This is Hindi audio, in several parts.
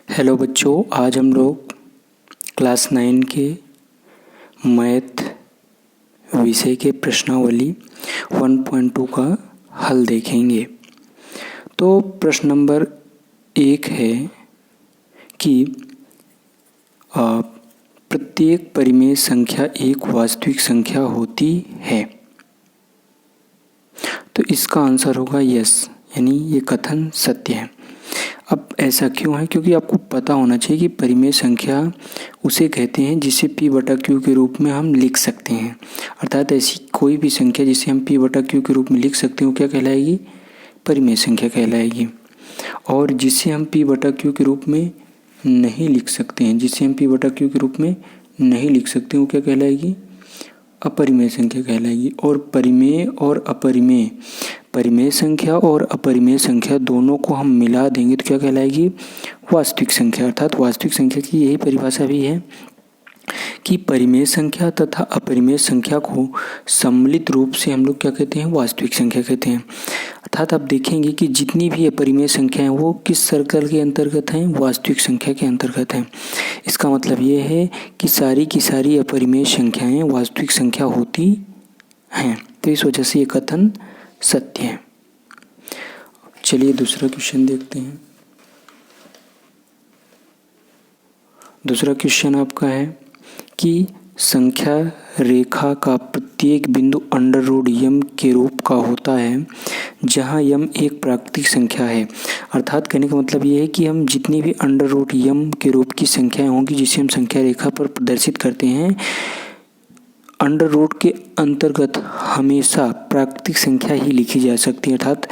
हेलो बच्चों, आज हम लोग क्लास 9 के मैथ विषय के प्रश्नावली 1.2 का हल देखेंगे। तो प्रश्न नंबर 1 है कि प्रत्येक परिमेय संख्या एक वास्तविक संख्या होती है। तो इसका आंसर होगा यस, यानी ये कथन सत्य है। अब ऐसा क्यों है? क्योंकि आपको पता होना चाहिए कि परिमेय संख्या उसे कहते हैं जिसे p बटा q के रूप में हम लिख सकते हैं। अर्थात ऐसी कोई भी संख्या जिसे हम p बटा q के रूप में लिख सकते हैं वो क्या कहलाएगी? परिमेय संख्या कहलाएगी। और जिसे हम p बटा q के रूप में नहीं लिख सकते हैं, जिसे हम p बटा q के रूप में नहीं लिख सकते वो क्या कहलाएगी? अपरिमेय संख्या कहलाएगी। और परिमेय और अपरिमेय, परिमेय संख्या और अपरिमेय संख्या दोनों को हम मिला देंगे तो क्या कहलाएगी? वास्तविक संख्या। अर्थात वास्तविक संख्या की यही परिभाषा भी है कि परिमेय संख्या तथा अपरिमेय संख्या को सम्मिलित रूप से हम लोग क्या कहते हैं? वास्तविक संख्या कहते हैं। अर्थात आप देखेंगे कि जितनी भी अपरिमेय संख्या हैं वो किस सर्कल के अंतर्गत हैं? वास्तविक संख्या के अंतर्गत हैं। इसका मतलब ये है कि सारी की सारी अपरिमेय संख्याएं वास्तविक संख्या होती हैं। तो इस वजह से ये कथन सत्य है। चलिए दूसरा क्वेश्चन देखते हैं। दूसरा क्वेश्चन आपका है कि संख्या रेखा का प्रत्येक बिंदु अंडर रूट यम के रूप का होता है जहां यम एक प्राकृतिक संख्या है। अर्थात कहने का मतलब ये है कि हम जितनी भी अंडर रूट यम के रूप की संख्याएं होंगी जिसे हम संख्या रेखा पर प्रदर्शित करते हैं, अंडर रूट के अंतर्गत हमेशा प्राकृतिक संख्या ही लिखी जा सकती है। अर्थात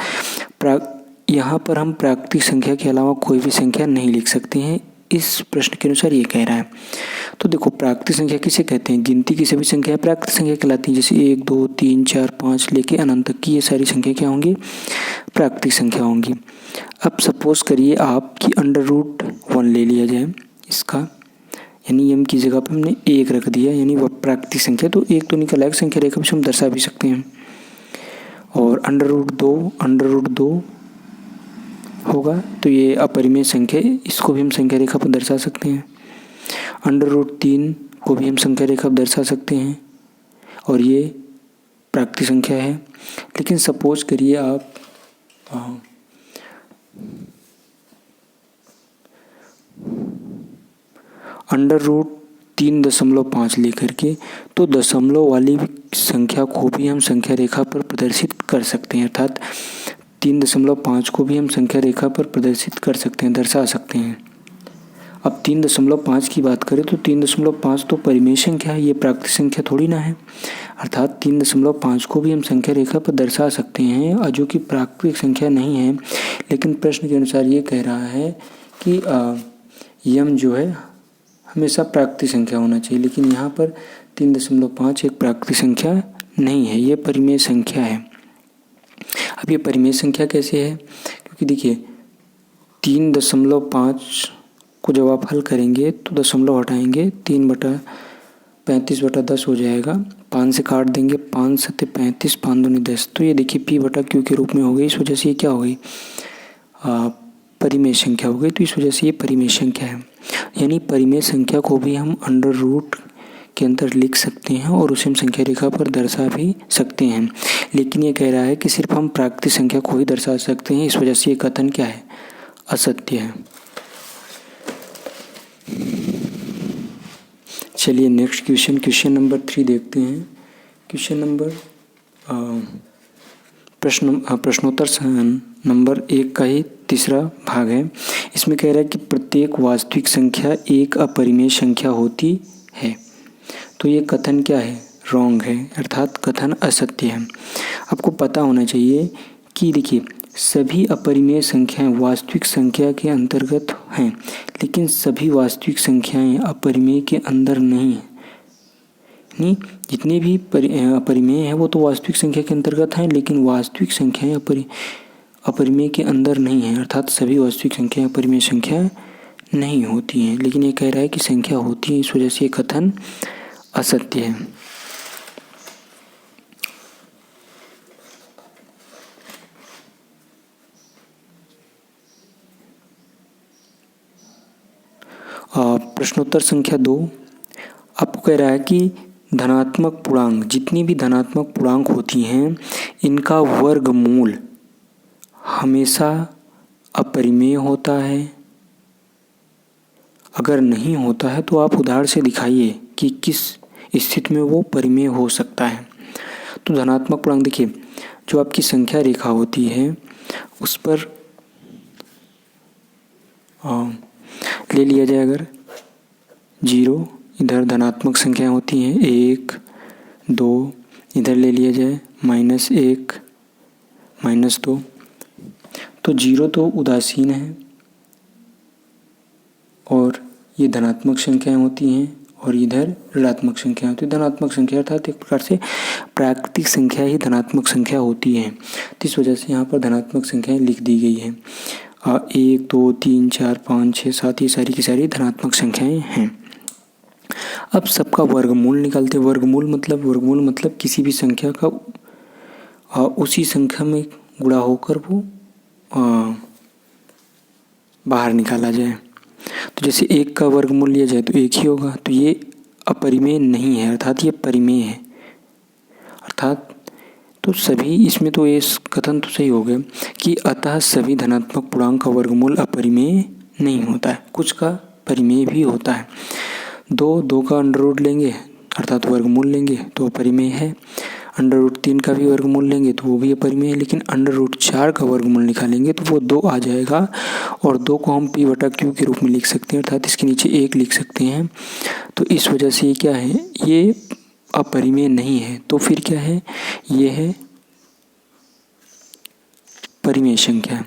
यहाँ पर हम प्राकृतिक संख्या के अलावा कोई भी संख्या नहीं लिख सकते हैं। इस प्रश्न के अनुसार ये कह रहा है। तो देखो, प्राकृतिक संख्या किसे कहते हैं? गिनती की सभी संख्याएं प्राकृतिक संख्या कहलाती हैं। जैसे 1, 2, 3, 4, 5 लेके अनंत तक की ये सारी संख्या क्या होंगी? प्राकृतिक संख्या होंगी। अब सपोज करिए आप कि अंडर रूट 1 ले लिया जाए इसका, यानी यम की जगह पर हमने 1 रख दिया, यानी वह प्राकृतिक संख्या। तो 1 तो निकल आएगा, संख्या रेखा से हम दर्शा भी सकते हैं। और अंडर रूट 2 होगा तो ये अपरिमेय संख्या, इसको भी हम संख्या रेखा पर दर्शा सकते हैं। अंडर रूट 3 को भी हम संख्या रेखा पर दर्शा सकते हैं और ये प्राकृतिक संख्या है। लेकिन सपोज करिए आप अंडर रूट 3.5 लेकर के, तो दशमलव वाली संख्या को भी हम संख्या रेखा पर प्रदर्शित कर सकते हैं। अर्थात 3.5 को भी हम संख्या रेखा पर प्रदर्शित कर सकते हैं, दर्शा सकते हैं। अब 3.5 की बात करें तो 3.5 तो परिमेय संख्या है, ये प्राकृतिक संख्या थोड़ी ना है। अर्थात 3.5 को भी हम संख्या रेखा पर दर्शा सकते हैं और जो कि प्राकृतिक संख्या नहीं है। लेकिन प्रश्न के अनुसार ये कह रहा है कि यम जो है हमेशा प्राकृतिक संख्या होना चाहिए। लेकिन यहाँ पर 3.5 एक प्राकृतिक संख्या नहीं है, ये परिमेय संख्या है। अब ये परिमेय संख्या कैसे है? क्योंकि देखिए 3.5 को जब आप हल करेंगे तो दशमलव हटाएंगे, 3/35/10 हो जाएगा। 5 से काट देंगे, 5 7 35, 5 दूनी 10। तो ये देखिए p बटा q के रूप में हो गई। इस वजह से ये क्या हो गई? परिमेय संख्या हो गई। तो इस वजह से ये परिमेय संख्या है। यानी परिमेय संख्या को भी हम अंडर रूट के अंदर लिख सकते हैं और उसे हम संख्या रेखा पर दर्शा भी सकते हैं। लेकिन ये कह रहा है कि सिर्फ हम प्राकृतिक संख्या को ही दर्शा सकते हैं। इस वजह से ये कथन क्या है? असत्य है। चलिए नेक्स्ट क्वेश्चन नंबर 3 देखते हैं। क्वेश्चन नंबर प्रश्नोत्तर नंबर 1 का ही तीसरा भाग है। इसमें कह रहा है कि प्रत्येक वास्तविक संख्या एक अपरिमेय संख्या होती है। तो ये कथन क्या है? रॉन्ग है, अर्थात कथन असत्य है। आपको पता होना चाहिए कि देखिए सभी अपरिमेय संख्याएं वास्तविक संख्या के अंतर्गत हैं, लेकिन सभी वास्तविक संख्याएं अपरिमेय के अंदर नहीं हैं। नहीं, जितने भी अपरिमेय हैं वो तो वास्तविक संख्या के अंतर्गत हैं, लेकिन वास्तविक संख्याएं अपरिमेय के अंदर नहीं हैं। अर्थात सभी वास्तविक संख्याएं अपरिमेय संख्या नहीं होती हैं। लेकिन ये कह रहा है कि संख्या होती है, इस वजह से ये कथन असत्य है। प्रश्नोत्तर संख्या 2 आपको कह रहा है कि धनात्मक पूर्णांक, जितनी भी धनात्मक पूर्णांक होती हैं इनका वर्गमूल हमेशा अपरिमेय होता है। अगर नहीं होता है तो आप उदाहरण से दिखाइए कि किस स्थिति में वो परिमेय हो सकता है। तो धनात्मक पूर्णांक देखिए, जो आपकी संख्या रेखा होती है उस पर ले लिया जाए अगर 0, इधर धनात्मक संख्याएं होती हैं 1, 2, इधर ले लिया जाए -1, -2, तो 0 तो उदासीन है और ये धनात्मक संख्याएं होती हैं और इधर ऋणात्मक संख्या होती है। धनात्मक संख्या अर्थात एक प्रकार से प्राकृतिक संख्या ही धनात्मक संख्या होती है, तो इस वजह से यहाँ पर धनात्मक संख्याएं लिख दी गई हैं। 1, 2, 3, 4, 5, 6, 7 ये सारी की सारी धनात्मक संख्याएं हैं। अब सबका वर्गमूल निकालते हैं। वर्गमूल मतलब किसी भी संख्या का उसी संख्या में गुणा होकर वो बाहर निकाला जाए। तो जैसे 1 का वर्गमूल लिया जाए तो 1 ही होगा, तो ये अपरिमेय नहीं है अर्थात ये परिमेय है। अर्थात तो सभी इसमें तो ये कथन तो सही हो गया कि अतः सभी धनात्मक पूर्णांक का वर्गमूल अपरिमेय नहीं होता है, कुछ का परिमेय भी होता है। 2 का अंडर रूट लेंगे अर्थात वर्गमूल लेंगे तो अपरिमेय है। √3 का भी वर्गमूल लेंगे तो वो भी अपरिमेय है, लेकिन √4 का वर्गमूल निकालेंगे तो वो 2 आ जाएगा और 2 को हम P/Q के रूप में लिख सकते हैं अर्थात इसके नीचे 1 लिख सकते हैं। तो इस वजह से ये क्या है, ये अपरिमेय नहीं है। तो फिर क्या है, ये है परिमेय संख्या।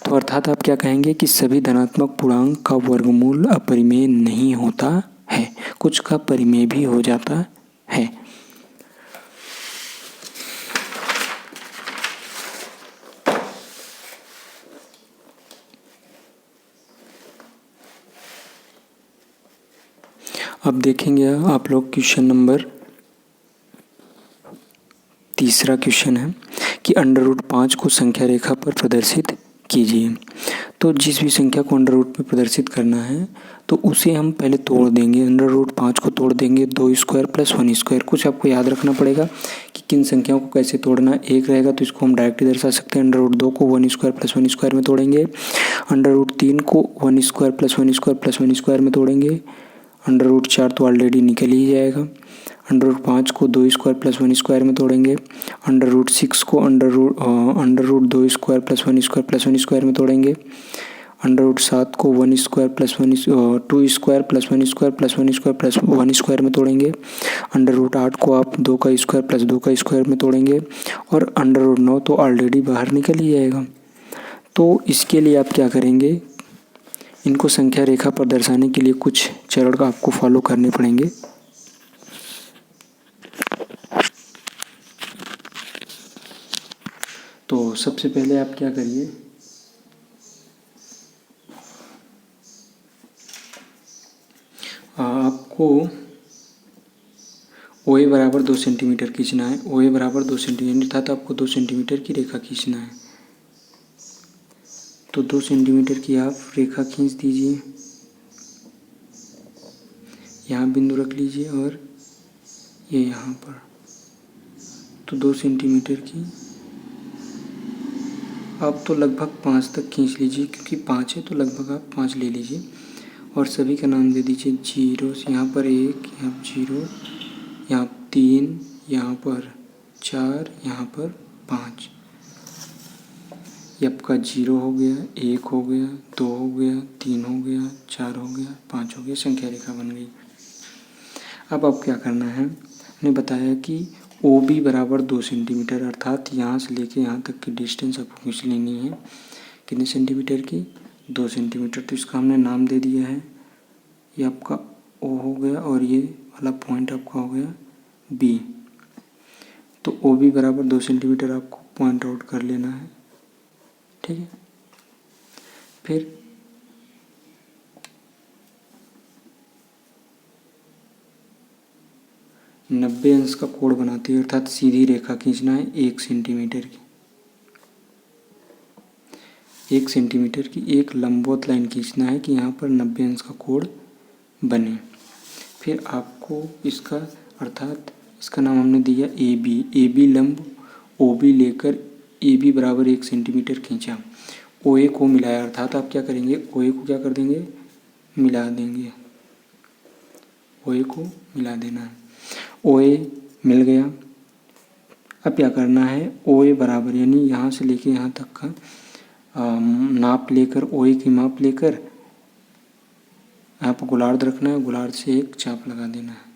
तो अर्थात आप क्या कहेंगे कि सभी धनात्मक पूर्णांक का वर्गमूल अपरिमेय नहीं होता है, कुछ का परिमेय भी हो जाता है। अब देखेंगे आप लोग क्वेश्चन नंबर 3 क्वेश्चन है कि √5 को संख्या रेखा पर प्रदर्शित कीजिए। तो जिस भी संख्या को अंडर रूट में प्रदर्शित करना है तो उसे हम पहले तोड़ देंगे। √5 को तोड़ देंगे 2 स्क्वायर प्लस 1 स्क्वायर। कुछ आपको याद रखना पड़ेगा कि किन संख्याओं को कैसे तोड़ना। 1 रहेगा तो इसको हम डायरेक्टली दर्शा सकते हैं। √2 को 1 स्क्वायर प्लस 1 स्क्वायर में तोड़ेंगे। √3 को 1 square plus 1 square plus 1 square में तोड़ेंगे। √4 तो ऑलरेडी निकल ही जाएगा। √5 को 2 स्क्वायर प्लस 1 स्क्वायर में तोड़ेंगे। √6 को √2 square plus 1 square plus 1 square में तोड़ेंगे। √7 को 1 square plus 2 square plus 1 square plus 1 square plus 1 square में तोड़ेंगे। √8 को आप 2 का स्क्वायर प्लस 2 का स्क्वायर में तोड़ेंगे। और √9 तो ऑलरेडी बाहर निकल ही जाएगा। तो इसके लिए आप क्या करेंगे, इनको संख्या रेखा पर दर्शाने के लिए कुछ चरण का आपको फॉलो करने पड़ेंगे। तो सबसे पहले आप क्या करिए, आपको OA बराबर 2 सेंटीमीटर खींचना है। OA बराबर 2 सेंटीमीटर अर्थात आपको 2 सेंटीमीटर की रेखा खींचना है। तो 2 सेंटीमीटर की आप रेखा खींच दीजिए, यहाँ बिंदु रख लीजिए और ये यहाँ पर। तो 2 सेंटीमीटर की आप तो लगभग 5 तक खींच लीजिए, क्योंकि 5 है तो लगभग आप 5 ले लीजिए। और सभी का नाम दे दीजिए 0। यहाँ पर 1, यहाँ 0, यहाँ 3, यहाँ पर 4, यहाँ पर 5। ये आपका 0 हो गया, 1 हो गया, 2 हो गया, 3 हो गया, 4 हो गया, 5 हो गया, संख्या रेखा बन गई। अब आप क्या करना है, मैंने बताया कि OB बराबर 2 सेंटीमीटर अर्थात यहाँ से लेके यहाँ तक की डिस्टेंस आपको खींच लेनी है। कितने सेंटीमीटर की, 2 सेंटीमीटर। तो इसका हमने नाम दे दिया है, ये आपका O हो गया और ये वाला पॉइंट आपका हो गया B। तो OB बराबर 2 सेंटीमीटर आपको पॉइंट आउट कर लेना है, ठीक है। फिर नब्बे अंश का कोण बनाते हैं अर्थात सीधी रेखा खींचना है 1 सेंटीमीटर की। 1 सेंटीमीटर की एक लंबवत लाइन खींचना है कि यहाँ पर 90 अंश का कोण बने। फिर आपको इसका अर्थात इसका नाम हमने दिया ए बी लंब ओ बी लेकर ए बी बराबर 1 सेंटीमीटर खींचा, ओ ए को मिलाया, अर्थात आप क्या करेंगे, ओ ए को क्या कर देंगे, मिला देंगे, ओ ए को मिला देना है। ओ ए मिल गया। अब क्या करना है, ओ ए बराबर यानी यहाँ से लेके यहाँ तक का नाप लेकर, ओ ए की माप लेकर आप गोलार्ध रखना है, गोलार्ध से एक चाप लगा देना है।